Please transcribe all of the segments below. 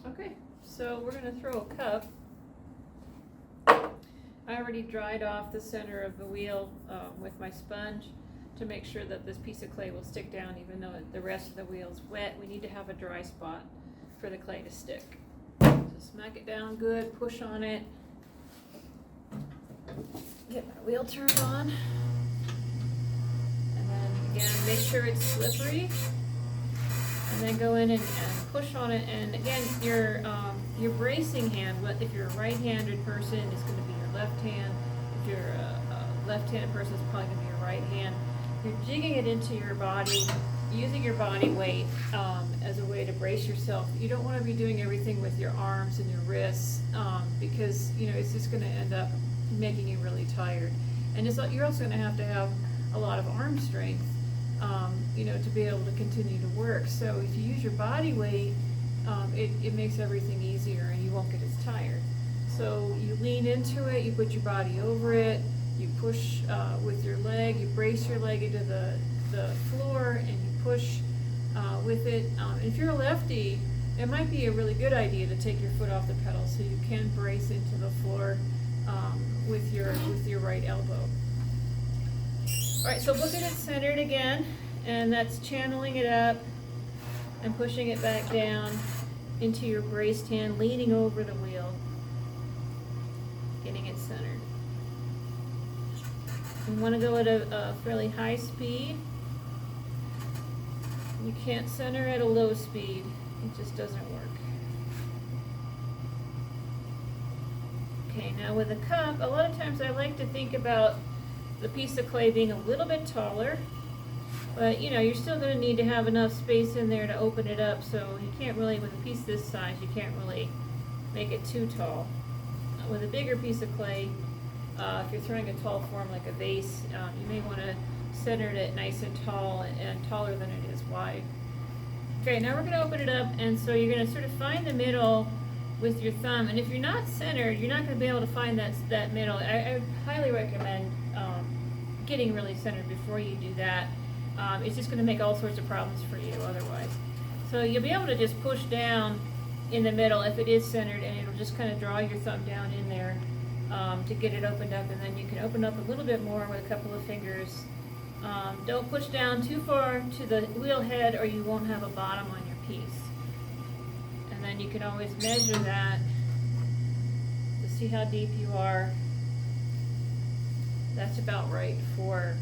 Okay, so we're gonna throw a cup. I already dried off the center of the wheel with my sponge to make sure that this piece of clay will stick down even though the rest of the wheel is wet. We need to have a dry spot for the clay to stick. So smack it down good, push on it. Get my wheel turned on. And then again, make sure it's slippery. And then go in and push on it. And again, your bracing hand, if you're a right-handed person, it's going to be your left hand. If you're a left-handed person, it's probably going to be your right hand. You're jigging it into your body, using your body weight as a way to brace yourself. You don't want to be doing everything with your arms and your wrists because it's just going to end up making you really tired. And you're also going to have a lot of arm strength, to be able to continue to work. So if you use your body weight, it makes everything easier and you won't get as tired. So you lean into it, you put your body over it, you push with your leg, you brace your leg into the floor and you push with it. If you're a lefty, it might be a really good idea to take your foot off the pedal so you can brace into the floor with your right elbow. All right, so look at it centered again, and that's channeling it up and pushing it back down into your braced hand, leaning over the wheel, getting it centered. You want to go at a fairly high speed. You can't center at a low speed. It just doesn't work. Okay, now with a cup, a lot of times I like to think about the piece of clay being a little bit taller, but you're still going to need to have enough space in there to open it up, so you can't really, with a piece this size, you can't really make it too tall. With a bigger piece of clay, if you're throwing a tall form like a vase, you may want to center it nice and tall and taller than it is wide. Okay, now we're going to open it up, and so you're going to sort of find the middle with your thumb, and if you're not centered, you're not going to be able to find that middle. I highly recommend getting really centered before you do that. It's just going to make all sorts of problems for you otherwise. So you'll be able to just push down in the middle if it is centered, and it'll just kind of draw your thumb down in there to get it opened up, and then you can open up a little bit more with a couple of fingers. Don't push down too far to the wheel head or you won't have a bottom on your piece. And then you can always measure that to see how deep you are. That's about right for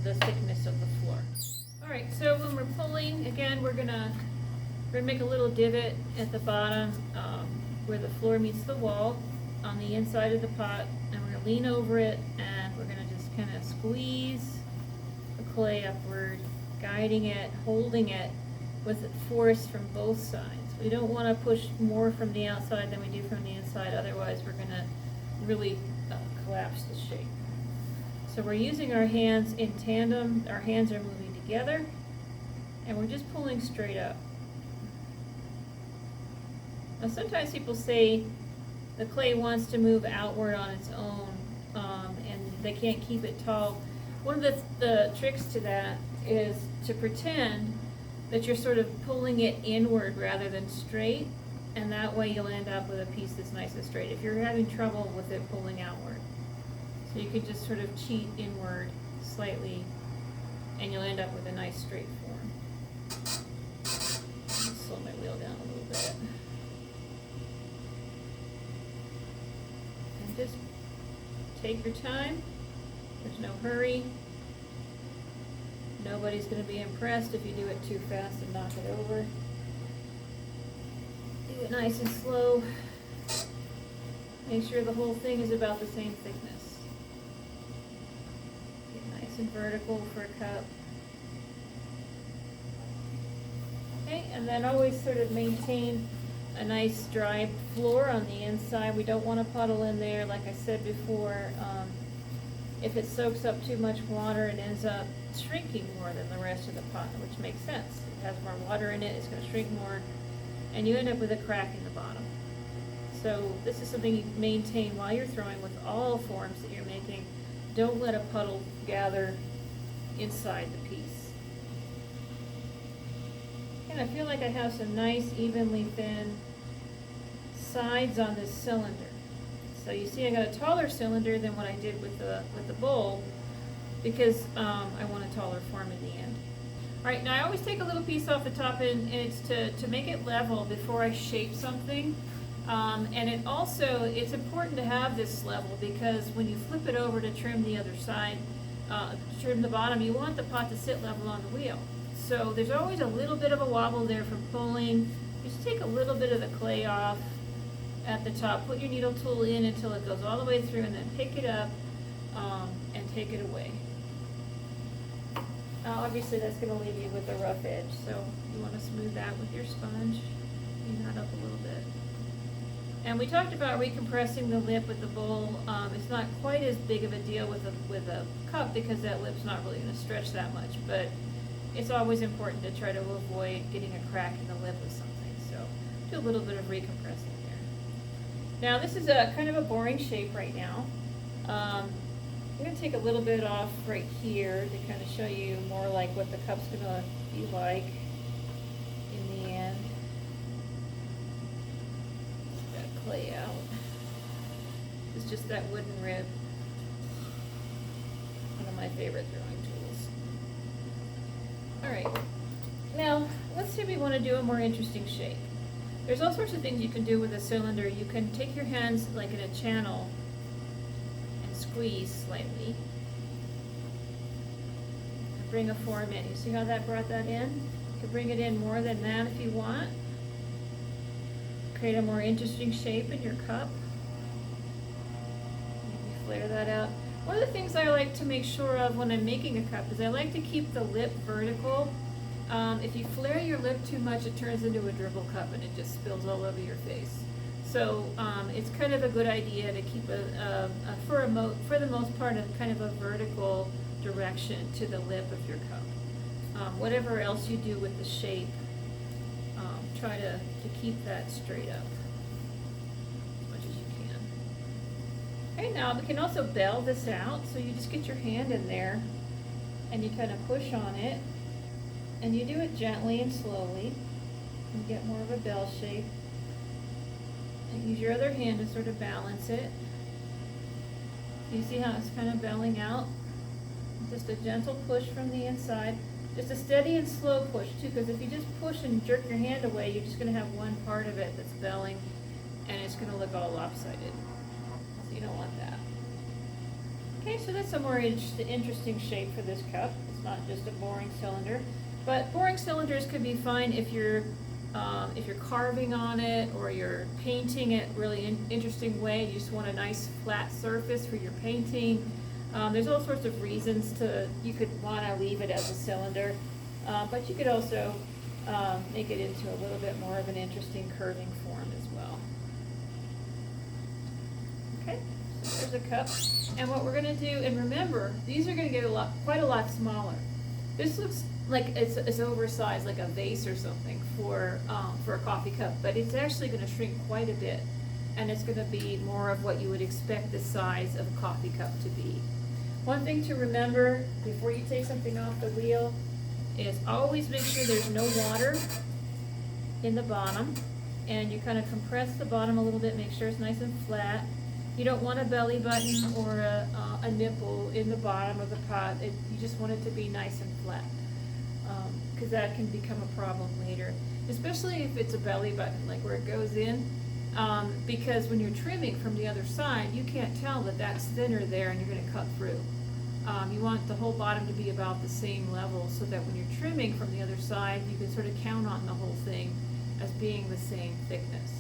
the thickness of the floor. All right, so when we're pulling, again, we're gonna make a little divot at the bottom where the floor meets the wall on the inside of the pot, and we're gonna lean over it, and we're gonna just kind of squeeze the clay upward, guiding it, holding it with force from both sides. We don't want to push more from the outside than we do from the inside, otherwise we're gonna really collapse the shape. So we're using our hands in tandem, our hands are moving together, and we're just pulling straight up. Now sometimes people say the clay wants to move outward on its own, and they can't keep it tall. One of the tricks to that is to pretend that you're sort of pulling it inward rather than straight, and that way you'll end up with a piece that's nice and straight if you're having trouble with it pulling outward. So you can just sort of cheat inward slightly, and you'll end up with a nice straight form. Slow my wheel down a little bit. And just take your time. There's no hurry. Nobody's going to be impressed if you do it too fast and knock it over. Do it nice and slow. Make sure the whole thing is about the same thickness. Get nice and vertical for a cup. Okay, and then always sort of maintain a nice dry floor on the inside. We don't want a puddle in there. Like I said before, if it soaks up too much water, it ends up shrinking more than the rest of the pot, which makes sense. It has more water in it, it's going to shrink more, and you end up with a crack in the bottom. So this is something you maintain while you're throwing with all forms that you're making. Don't let a puddle gather inside the piece. And I feel like I have some nice, evenly thin sides on this cylinder. So you see I got a taller cylinder than what I did with the bowl because I want a taller form in the end. All right, now I always take a little piece off the top and it's to make it level before I shape something. And it's important to have this level because when you flip it over to trim the other side, trim the bottom, you want the pot to sit level on the wheel. So there's always a little bit of a wobble there from pulling. Just take a little bit of the clay off at the top, put your needle tool in until it goes all the way through and then pick it up and take it away. Obviously that's going to leave you with a rough edge, so you want to smooth that with your sponge, clean that up a little bit. And we talked about recompressing the lip with the bowl. It's not quite as big of a deal with a cup because that lip's not really going to stretch that much, but it's always important to try to avoid getting a crack in the lip with something. So do a little bit of recompressing there. Now this is a kind of a boring shape right now. I'm going to take a little bit off right here to kind of show you more like what the cup's going to be like in the end. That clay out. It's just that wooden rib. One of my favorite throwing tools. Alright, now let's say we want to do a more interesting shape. There's all sorts of things you can do with a cylinder. You can take your hands like in a channel and squeeze slightly. And bring a form in. You see how that brought that in? You can bring it in more than that if you want. Create a more interesting shape in your cup. Maybe flare that out. One of the things I like to make sure of when I'm making a cup is I like to keep the lip vertical. If you flare your lip too much, it turns into a dribble cup and it just spills all over your face. So it's kind of a good idea to keep for the most part, a kind of a vertical direction to the lip of your cup. Whatever else you do with the shape, try to keep that straight up as much as you can. Okay, now we can also bell this out. So you just get your hand in there and you kind of push on it. And you do it gently and slowly and get more of a bell shape. And use your other hand to sort of balance it. You see how it's kind of belling out? Just a gentle push from the inside. Just a steady and slow push too, because if you just push and jerk your hand away, you're just going to have one part of it that's belling and it's going to look all lopsided. So you don't want that. Okay, so that's a more interesting shape for this cup. It's not just a boring cylinder. But boring cylinders could be fine if you're carving on it or you're painting it really interesting way. You just want a nice flat surface for your painting. There's all sorts of reasons you could want to leave it as a cylinder, but you could also make it into a little bit more of an interesting curving form as well. Okay, so there's a cup. And what we're going to do, and remember, these are going to get quite a lot smaller. This looks like it's oversized, like a vase or something for a coffee cup, but it's actually going to shrink quite a bit, and it's going to be more of what you would expect the size of a coffee cup to be. One thing to remember before you take something off the wheel is always make sure there's no water in the bottom, and you kind of compress the bottom a little bit, make sure it's nice and flat. You don't want a belly button or a nipple in the bottom of the pot. You just want it to be nice and flat, because that can become a problem later, especially if it's a belly button, like where it goes in, because when you're trimming from the other side, you can't tell that that's thinner there and you're going to cut through. You want the whole bottom to be about the same level so that when you're trimming from the other side, you can sort of count on the whole thing as being the same thickness.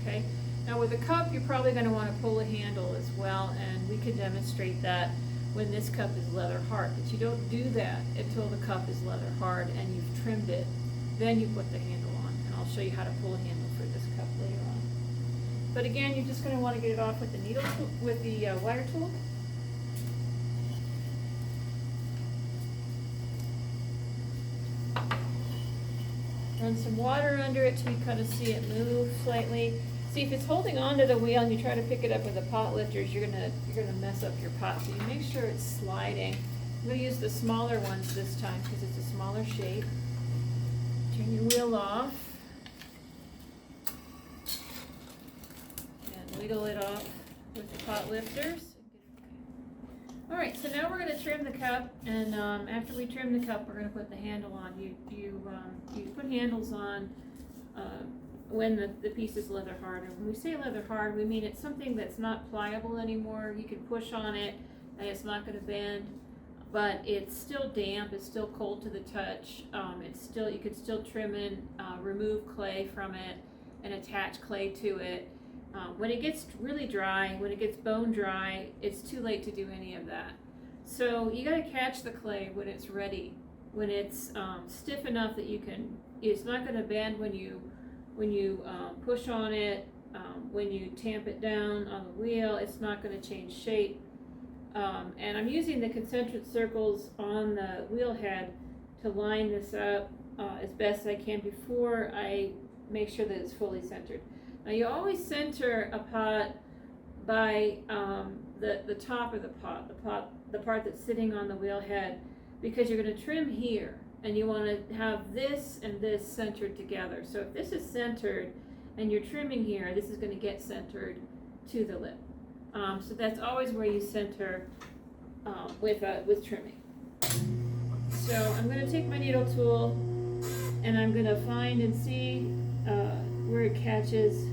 Okay? Now with a cup, you're probably going to want to pull a handle as well, and we can demonstrate that when this cup is leather hard. But you don't do that until the cup is leather hard and you've trimmed it. Then you put the handle on, and I'll show you how to pull a handle for this cup later on. But again, you're just going to want to get it off with the needle tool, with the wire tool. Run some water under it till you kind of see it move slightly. See, if it's holding onto the wheel and you try to pick it up with the pot lifters, you're gonna mess up your pot. So you make sure it's sliding. I'm gonna use the smaller ones this time because it's a smaller shape. Turn your wheel off. wiggle it off with the pot lifters. All right, so now we're going to trim the cup, and after we trim the cup, we're going to put the handle on. You put handles on when the piece is leather hard. And when we say leather hard, we mean it's something that's not pliable anymore. You can push on it, and it's not going to bend, but it's still damp. It's still cold to the touch. You can still trim and remove clay from it and attach clay to it. When it gets really dry, when it gets bone dry, it's too late to do any of that. So you gotta catch the clay when it's ready, when it's stiff enough that it's not gonna bend when you push on it, when you tamp it down on the wheel, it's not gonna change shape. And I'm using the concentric circles on the wheel head to line this up as best I can before I make sure that it's fully centered. Now you always center a pot by the top of the pot, the part that's sitting on the wheel head, because you're going to trim here, and you want to have this and this centered together. So if this is centered and you're trimming here, this is going to get centered to the lip. So that's always where you center with trimming. So I'm going to take my needle tool, and I'm going to find and see where it catches.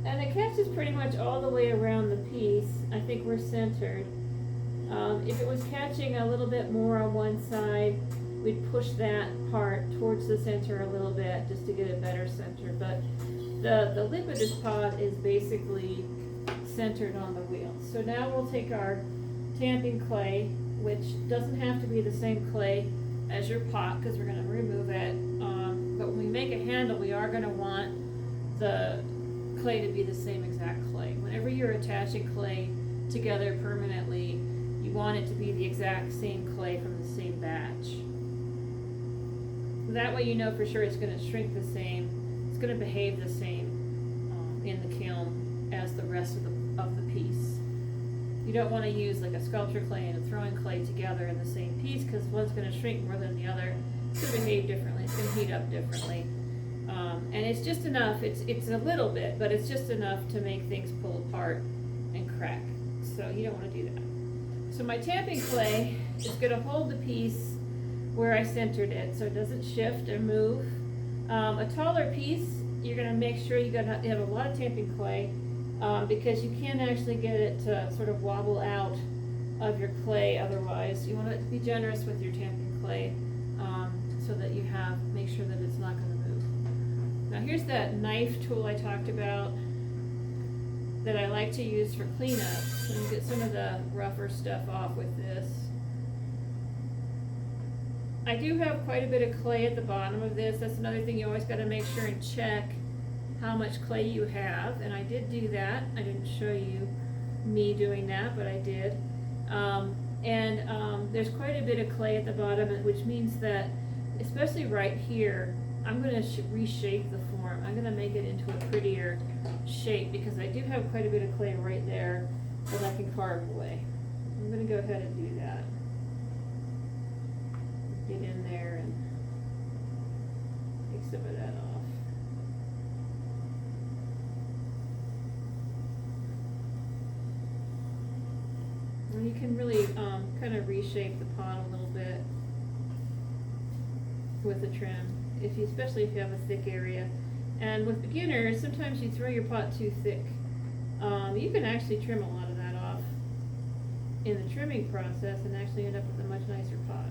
And it catches pretty much all the way around the piece. I think we're centered. If it was catching a little bit more on one side, we'd push that part towards the center a little bit just to get a better center. But the lip of this pot is basically centered on the wheel. So now we'll take our tamping clay, which doesn't have to be the same clay as your pot because we're going to remove it. But when we make a handle, we are going to want the clay to be the same exact clay. Whenever you're attaching clay together permanently, you want it to be the exact same clay from the same batch. That way you know for sure it's going to shrink the same, it's going to behave the same in the kiln as the rest of the piece. You don't want to use like a sculpture clay and a throwing clay together in the same piece, because one's going to shrink more than the other. It's going to behave differently, it's going to heat up differently. And it's just enough, it's a little bit, but it's just enough to make things pull apart and crack. So you don't want to do that. So my tamping clay is going to hold the piece where I centered it so it doesn't shift or move. A taller piece, you're going to make sure you have a lot of tamping clay because you can't actually get it to sort of wobble out of your clay otherwise. You want it to be generous with your tamping clay so that make sure that it's not going to move. Now here's that knife tool I talked about that I like to use for cleanup. So you get some of the rougher stuff off with this. I do have quite a bit of clay at the bottom of this. That's another thing you always got to make sure and check how much clay you have. And I did do that. I didn't show you me doing that, but I did. There's quite a bit of clay at the bottom, which means that, especially right here, I'm going to reshape the form. I'm going to make it into a prettier shape because I do have quite a bit of clay right there that I can carve away. I'm going to go ahead and do that. Get in there and take some of that off. And you can really kind of reshape the pot a little bit with the trim, especially if you have a thick area. And with beginners, sometimes you throw your pot too thick. You can actually trim a lot of that off in the trimming process and actually end up with a much nicer pot.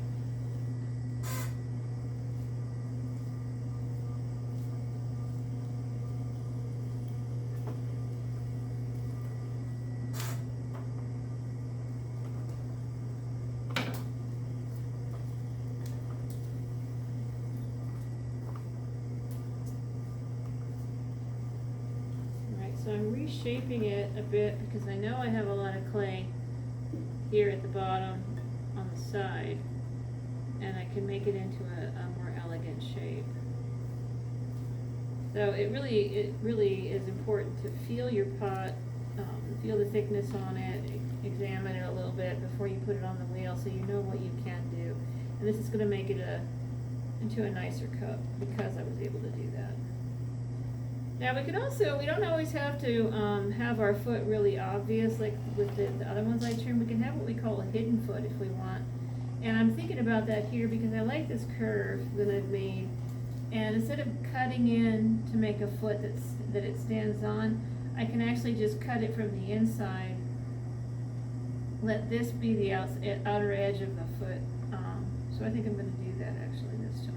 So I'm reshaping it a bit because I know I have a lot of clay here at the bottom on the side, and I can make it into a more elegant shape. So it really is important to feel your pot, feel the thickness on it, examine it a little bit before you put it on the wheel so you know what you can do. And this is going to make it into a nicer cup because I was able to do that. Now we don't always have to have our foot really obvious like with the other ones I trim. We can have what we call a hidden foot if we want. And I'm thinking about that here because I like this curve that I've made. And instead of cutting in to make a foot that it stands on, I can actually just cut it from the inside. Let this be the outer edge of the foot. So I think I'm going to do that actually this time.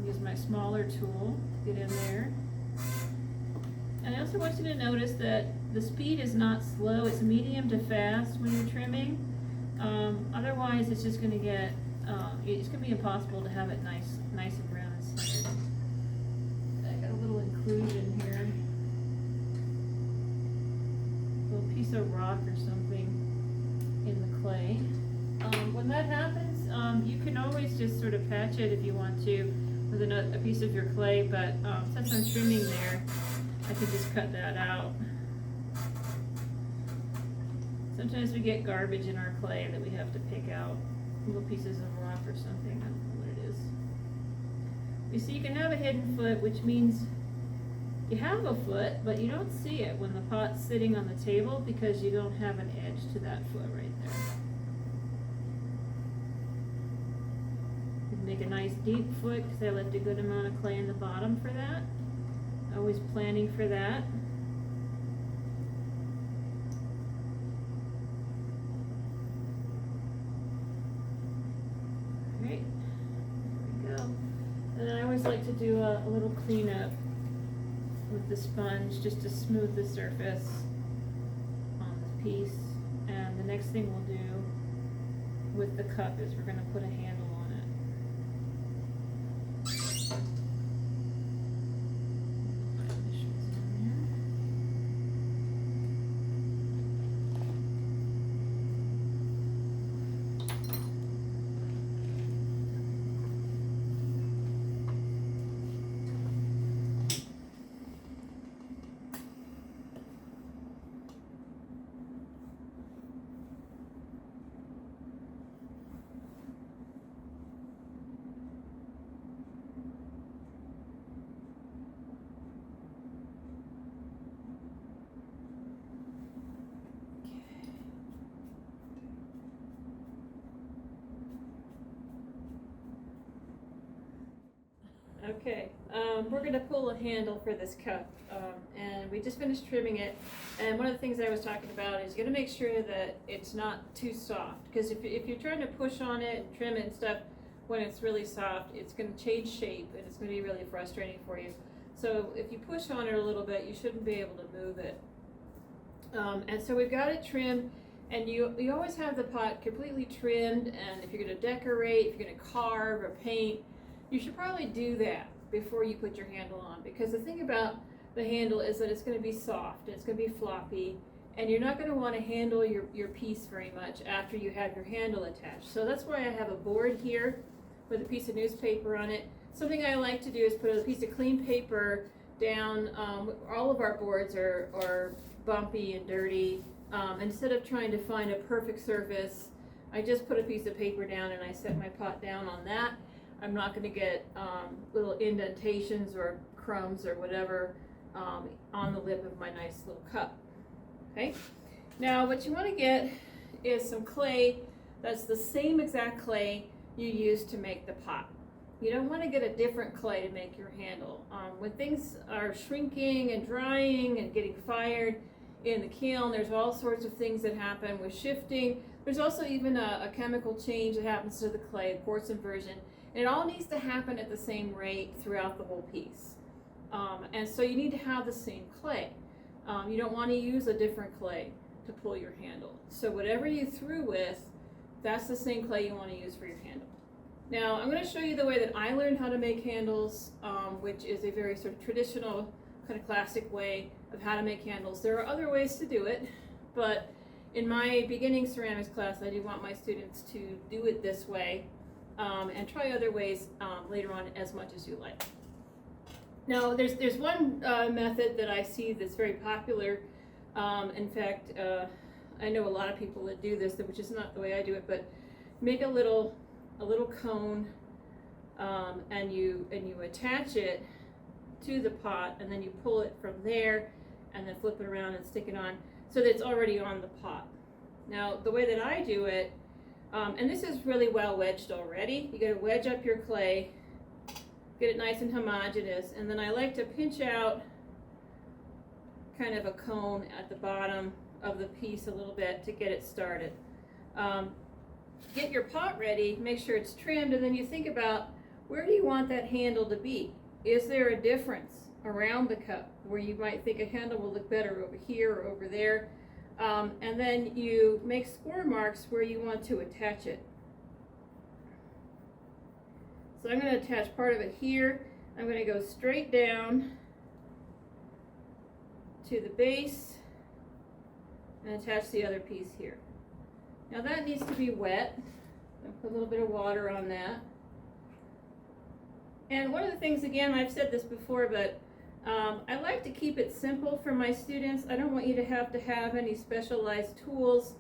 Use my smaller tool to get in there. And I also want you to notice that the speed is not slow, it's medium to fast when you're trimming. Otherwise it's just going to get, it's going to be impossible to have it nice and brown and centered. I got a little inclusion here. A little piece of rock or something in the clay. When that happens, you can always just sort of patch it if you want to with a piece of your clay, but since I'm trimming there, I can just cut that out. Sometimes we get garbage in our clay that we have to pick out, little pieces of rock or something. I don't know what it is. You see, you can have a hidden foot, which means you have a foot, but you don't see it when the pot's sitting on the table because you don't have an edge to that foot right there. You can make a nice deep foot because I left a good amount of clay in the bottom for that. Always planning for that. Alright, there we go. And I always like to do a little cleanup with the sponge just to smooth the surface on this piece. And the next thing we'll do with the cup is we're going to put a handle on it. Okay, we're going to pull a handle for this cup, and we just finished trimming it, and one of the things I was talking about is going to make sure that it's not too soft, because if you're trying to push on it and trim it and stuff when it's really soft, it's going to change shape and it's going to be really frustrating for you. So if you push on it a little bit, you shouldn't be able to move it. And so we've got it trimmed, and you always have the pot completely trimmed, and if you're going to decorate, if you're going to carve or paint, you should probably do that before you put your handle on, because the thing about the handle is that it's going to be soft, and it's going to be floppy, and you're not going to want to handle your piece very much after you have your handle attached. So that's why I have a board here with a piece of newspaper on it. Something I like to do is put a piece of clean paper down. All of our boards are bumpy and dirty. Instead of trying to find a perfect surface, I just put a piece of paper down and I set my pot down on that. I'm not going to get little indentations or crumbs or whatever on the lip of my nice little cup. Okay. Now what you want to get is some clay that's the same exact clay you use to make the pot. You don't want to get a different clay to make your handle. When things are shrinking and drying and getting fired in the kiln, there's all sorts of things that happen with shifting. There's also even a chemical change that happens to the clay, quartz inversion. And it all needs to happen at the same rate throughout the whole piece. And so you need to have the same clay. You don't want to use a different clay to pull your handle. So whatever you threw with, that's the same clay you want to use for your handle. Now I'm going to show you the way that I learned how to make handles, which is a very sort of traditional, kind of classic way of how to make handles. There are other ways to do it, but in my beginning ceramics class, I do want my students to do it this way. And try other ways later on as much as you like. Now there's one method that I see that's very popular. In fact, I know a lot of people that do this, which is not the way I do it, but make a little cone and you attach it to the pot, and then you pull it from there and then flip it around and stick it on so that it's already on the pot. Now the way that I do it, and this is really well wedged already, you gotta wedge up your clay, get it nice and homogeneous, and then I like to pinch out kind of a cone at the bottom of the piece a little bit to get it started. Get your pot ready, make sure it's trimmed, and then you think about, where do you want that handle to be? Is there a difference around the cup where you might think a handle will look better over here or over there? And then you make score marks where you want to attach it. So I'm going to attach part of it here. I'm going to go straight down to the base and attach the other piece here. Now that needs to be wet. I'll put a little bit of water on that. And one of the things, again, I've said this before, but I like to keep it simple for my students. I don't want you to have any specialized tools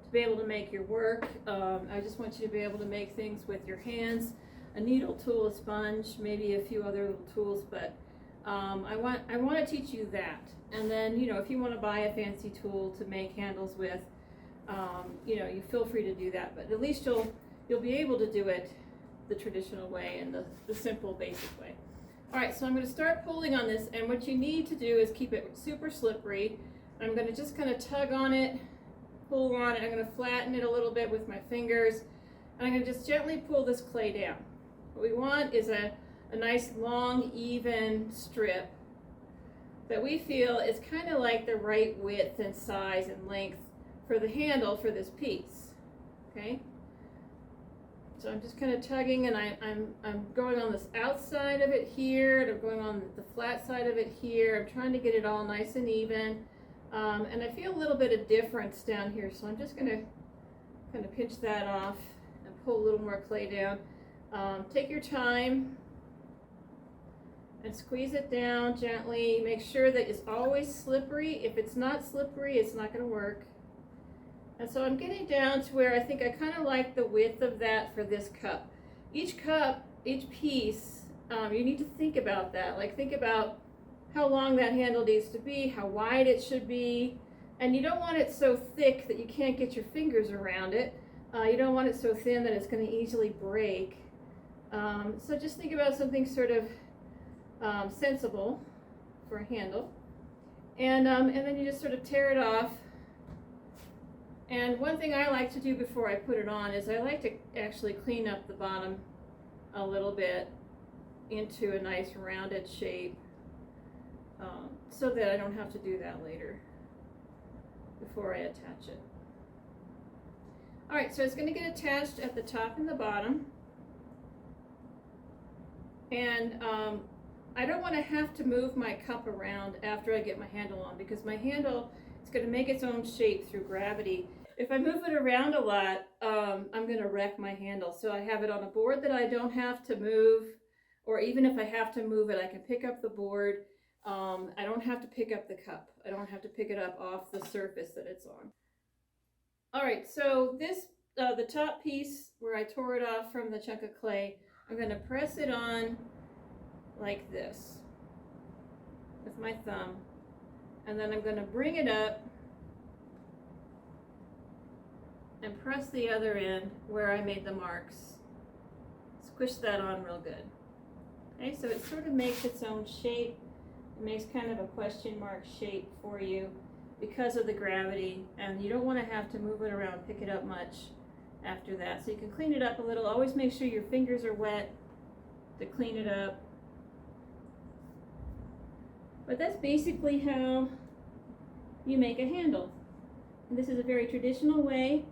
to be able to make your work. I just want you to be able to make things with your hands, a needle tool, a sponge, maybe a few other little tools, but I want to teach you that. And then, you know, if you want to buy a fancy tool to make handles with, you know, you feel free to do that, but at least you'll be able to do it the traditional way and the simple basic way. All right, so I'm going to start pulling on this, and what you need to do is keep it super slippery. I'm going to just kind of tug on it, pull on it. I'm going to flatten it a little bit with my fingers, and I'm going to just gently pull this clay down. What we want is a nice long even strip that we feel is kind of like the right width and size and length for the handle for this piece. Okay, so I'm just kind of tugging, and I'm going on this outside of it here, and I'm going on the flat side of it here. I'm trying to get it all nice and even, and I feel a little bit of difference down here, so I'm just going to kind of pinch that off and pull a little more clay down. Take your time and squeeze it down gently. Make sure that it's always slippery. If it's not slippery, it's not going to work. And so I'm getting down to where I think I kind of like the width of that for this cup. Each cup, each piece, you need to think about that. Like, think about how long that handle needs to be, how wide it should be, and you don't want it so thick that you can't get your fingers around it. You don't want it so thin that it's going to easily break. So just think about something sort of sensible for a handle. And then you just sort of tear it off. And one thing I like to do before I put it on is I like to actually clean up the bottom a little bit into a nice rounded shape, so that I don't have to do that later before I attach it. All right, so it's going to get attached at the top and the bottom. And I don't want to have to move my cup around after I get my handle on, because my handle, it's going to make its own shape through gravity. If I move it around a lot, I'm going to wreck my handle. So I have it on a board that I don't have to move, or even if I have to move it, I can pick up the board. I don't have to pick up the cup. I don't have to pick it up off the surface that it's on. All right, so this, the top piece where I tore it off from the chunk of clay, I'm going to press it on like this with my thumb, and then I'm going to bring it up and press the other end where I made the marks. Squish that on real good. Okay, so it sort of makes its own shape. It makes kind of a question mark shape for you because of the gravity, and you don't want to have to move it around, pick it up much after that. So you can clean it up a little. Always make sure your fingers are wet to clean it up. But that's basically how you make a handle. And this is a very traditional way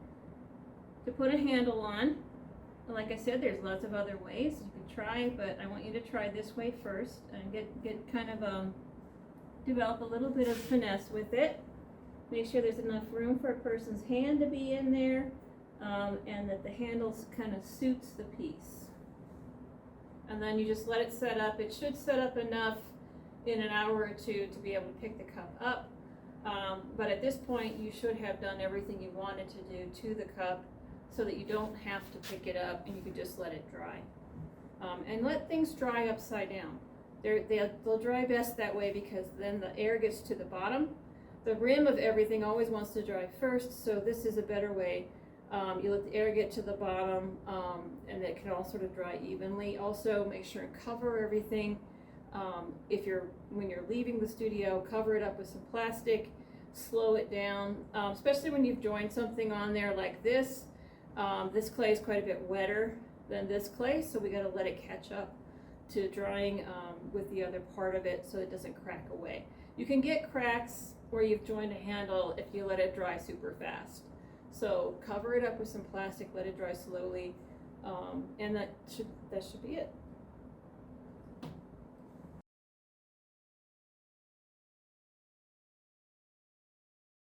to put a handle on. Like I said, there's lots of other ways you can try, but I want you to try this way first and get kind of develop a little bit of finesse with it. Make sure there's enough room for a person's hand to be in there, and that the handle kind of suits the piece. And then you just let it set up. It should set up enough in an hour or two to be able to pick the cup up. But at this point, you should have done everything you wanted to do to the cup so that you don't have to pick it up and you can just let it dry. And let things dry upside down. They'll dry best that way because then the air gets to the bottom. The rim of everything always wants to dry first, so this is a better way. You let the air get to the bottom, and it can all sort of dry evenly. Also, make sure and cover everything. When you're leaving the studio, cover it up with some plastic, slow it down, especially when you've joined something on there like this. This clay is quite a bit wetter than this clay, so we gotta let it catch up to drying with the other part of it so it doesn't crack away. You can get cracks where you've joined a handle if you let it dry super fast. So cover it up with some plastic, let it dry slowly, and that should be it.